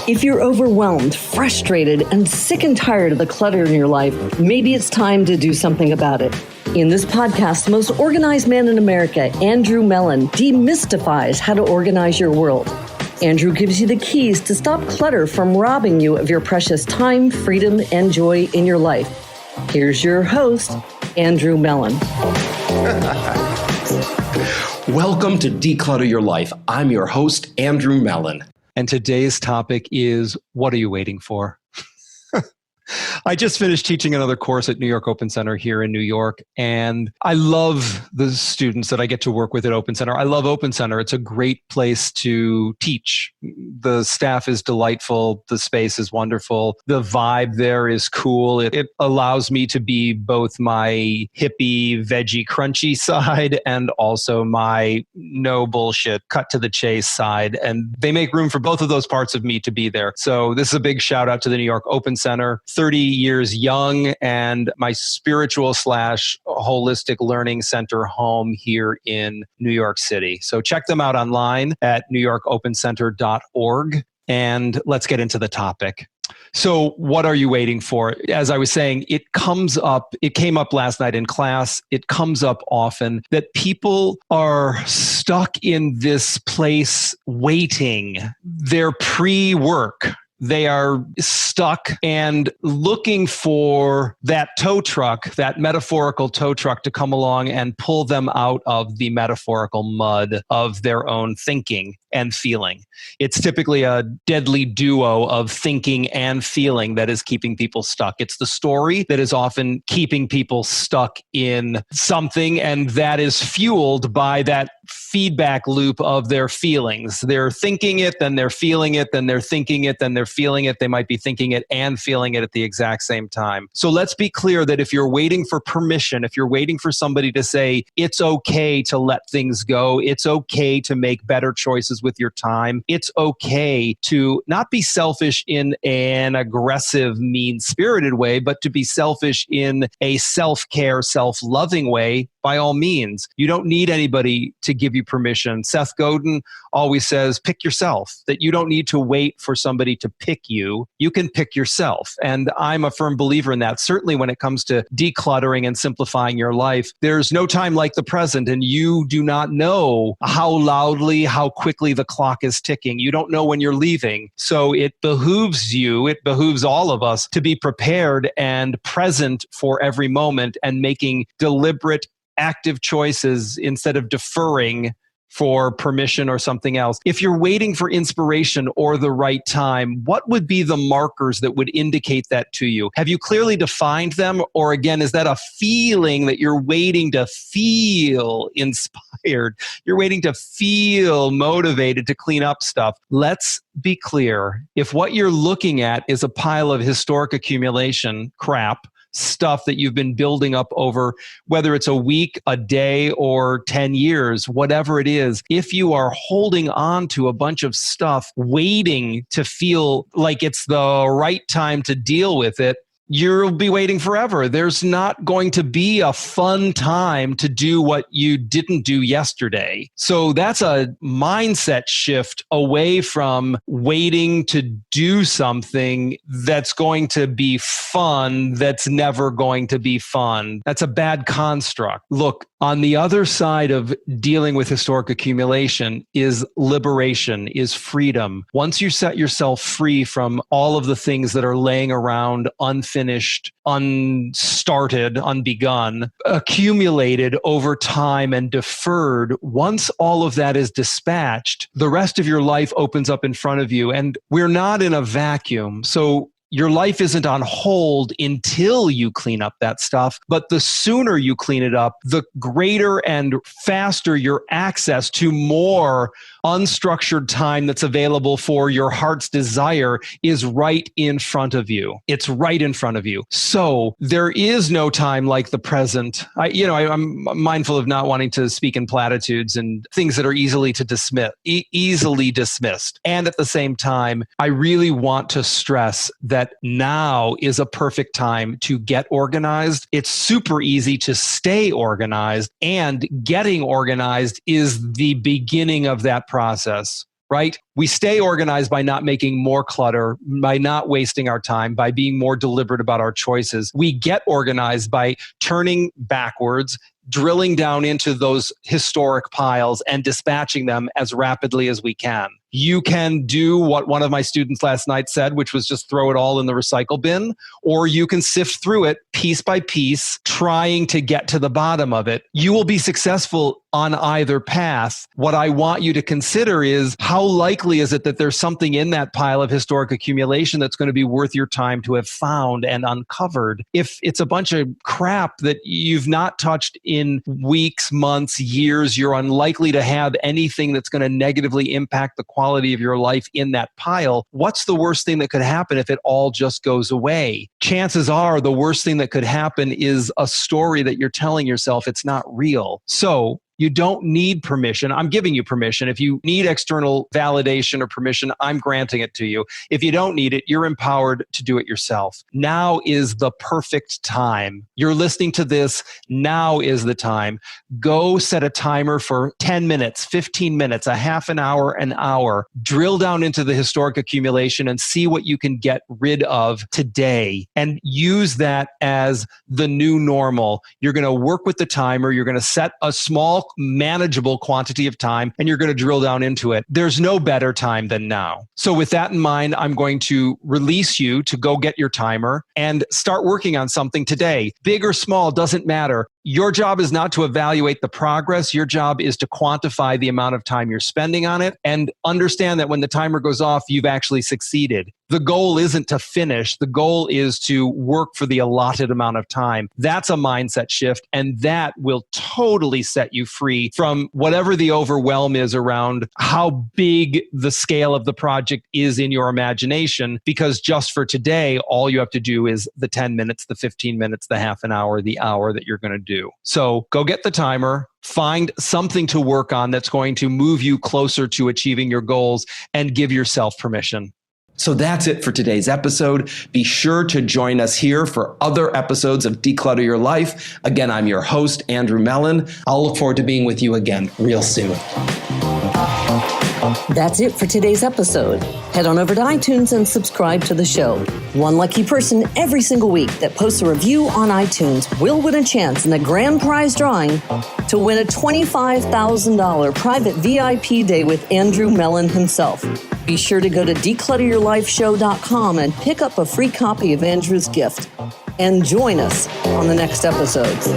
If you're overwhelmed, frustrated, and sick and tired of the clutter in your life, maybe it's time to do something about it. In this podcast, the most organized man in America, Andrew Mellen, demystifies how to organize your world. Andrew gives you the keys to stop clutter from robbing you of your precious time, freedom, and joy in your life. Here's your host, Andrew Mellen. Welcome to Declutter Your Life. I'm your host, Andrew Mellen. And today's topic is, what are you waiting for? I just finished teaching another course at New York Open Center here in New York, and I love the students that I get to work with at Open Center. I love Open Center. It's a great place to teach. The staff is delightful. The space is wonderful. The vibe there is cool. It allows me to be both my hippie, veggie, crunchy side and also my no bullshit, cut to the chase side. And they make room for both of those parts of me to be there. So this is a big shout out to the New York Open Center. 30 years young, and my spiritual / holistic learning center home here in New York City. So check them out online at newyorkopencenter.org. And let's get into the topic. So what are you waiting for? As I was saying, it came up last night in class. It comes up often that people are stuck in this place waiting. They're pre-work. They are stuck and looking for that tow truck, that metaphorical tow truck, to come along and pull them out of the metaphorical mud of their own thinking and feeling. It's typically a deadly duo of thinking and feeling that is keeping people stuck. It's the story that is often keeping people stuck in something, and that is fueled by that feedback loop of their feelings. They're thinking it, then they're feeling it, then they're thinking it, then they're feeling it. They might be thinking it and feeling it at the exact same time. So let's be clear that if you're waiting for permission, if you're waiting for somebody to say, it's okay to let things go, it's okay to make better choices with your time, it's okay to not be selfish in an aggressive, mean-spirited way, but to be selfish in a self-care, self-loving way, by all means. You don't need anybody to give you permission. Seth Godin always says, pick yourself, that you don't need to wait for somebody to pick you. You can pick yourself. And I'm a firm believer in that. Certainly when it comes to decluttering and simplifying your life, there's no time like the present, and you do not know how loudly, how quickly the clock is ticking. You don't know when you're leaving. So it behooves you, it behooves all of us to be prepared and present for every moment and making deliberate, active choices instead of deferring for permission or something else. If you're waiting for inspiration or the right time, what would be the markers that would indicate that to you? Have you clearly defined them? Or again, is that a feeling that you're waiting to feel inspired? You're waiting to feel motivated to clean up stuff. Let's be clear. If what you're looking at is a pile of historic accumulation crap, stuff that you've been building up over, whether it's a week, a day, or 10 years, whatever it is, if you are holding on to a bunch of stuff, waiting to feel like it's the right time to deal with it, you'll be waiting forever. There's not going to be a fun time to do what you didn't do yesterday. So that's a mindset shift away from waiting to do something that's going to be fun, that's never going to be fun. That's a bad construct. Look, on the other side of dealing with historic accumulation is liberation, is freedom. Once you set yourself free from all of the things that are laying around unfinished, unstarted, unbegun, accumulated over time and deferred, once all of that is dispatched, the rest of your life opens up in front of you. And we're not in a vacuum. So your life isn't on hold until you clean up that stuff, but the sooner you clean it up, the greater and faster your access to more unstructured time that's available for your heart's desire is right in front of you. It's right in front of you. So there is no time like the present. I'm mindful of not wanting to speak in platitudes and things that are easily dismissed. And at the same time, I really want to stress that now is a perfect time to get organized. It's super easy to stay organized, and getting organized is the beginning of that process. right? We stay organized by not making more clutter, by not wasting our time, by being more deliberate about our choices. We get organized by turning backwards, drilling down into those historic piles and dispatching them as rapidly as we can. You can do what one of my students last night said, which was just throw it all in the recycle bin, or you can sift through it piece by piece, trying to get to the bottom of it. You will be successful on either path. What I want you to consider is how likely is it that there's something in that pile of historic accumulation that's going to be worth your time to have found and uncovered. If it's a bunch of crap that you've not touched in weeks, months, years, you're unlikely to have anything that's going to negatively impact the quality of your life in that pile. What's the worst thing that could happen if it all just goes away? Chances are the worst thing that could happen is a story that you're telling yourself it's not real. So you don't need permission. I'm giving you permission. If you need external validation or permission, I'm granting it to you. If you don't need it, you're empowered to do it yourself. Now is the perfect time. You're listening to this. Now is the time. Go set a timer for 10 minutes, 15 minutes, a half an hour, an hour. Drill down into the historic accumulation and see what you can get rid of today and use that as the new normal. You're going to work with the timer. You're going to set a small manageable quantity of time, and you're going to drill down into it. There's no better time than now. So with that in mind, I'm going to release you to go get your timer and start working on something today. Big or small, doesn't matter. Your job is not to evaluate the progress. Your job is to quantify the amount of time you're spending on it and understand that when the timer goes off, you've actually succeeded. The goal isn't to finish. The goal is to work for the allotted amount of time. That's a mindset shift, and that will totally set you free from whatever the overwhelm is around how big the scale of the project is in your imagination, because just for today, all you have to do is the 10 minutes, the 15 minutes, the half an hour, the hour that you're going to do. So go get the timer. Find something to work on that's going to move you closer to achieving your goals, and give yourself permission. So that's it for today's episode. Be sure to join us here for other episodes of Declutter Your Life. Again, I'm your host, Andrew Mellen. I'll look forward to being with you again real soon. That's it for today's episode. Head on over to iTunes and subscribe to the show. One lucky person every single week that posts a review on iTunes will win a chance in the grand prize drawing to win a $25,000 private VIP day with Andrew Mellen himself. Be sure to go to declutteryourlifeshow.com and pick up a free copy of Andrew's gift. And join us on the next episodes.